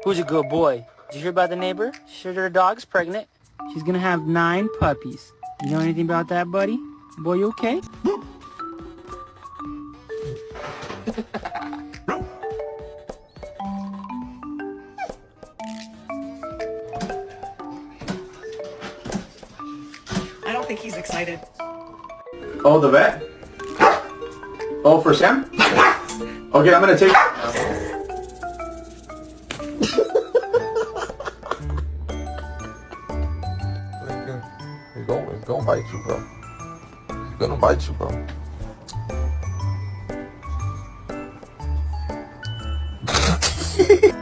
Who's a good boy? Did you hear about the neighbor? She said her dog's pregnant. She's gonna have 9 puppies. You know anything about that, buddy? Boy, you okay? I don't think he's excited. Oh, the vet? Oh, for Sam? Okay, I'm gonna take... He's gonna bite you, bro. He's gonna bite you, bro.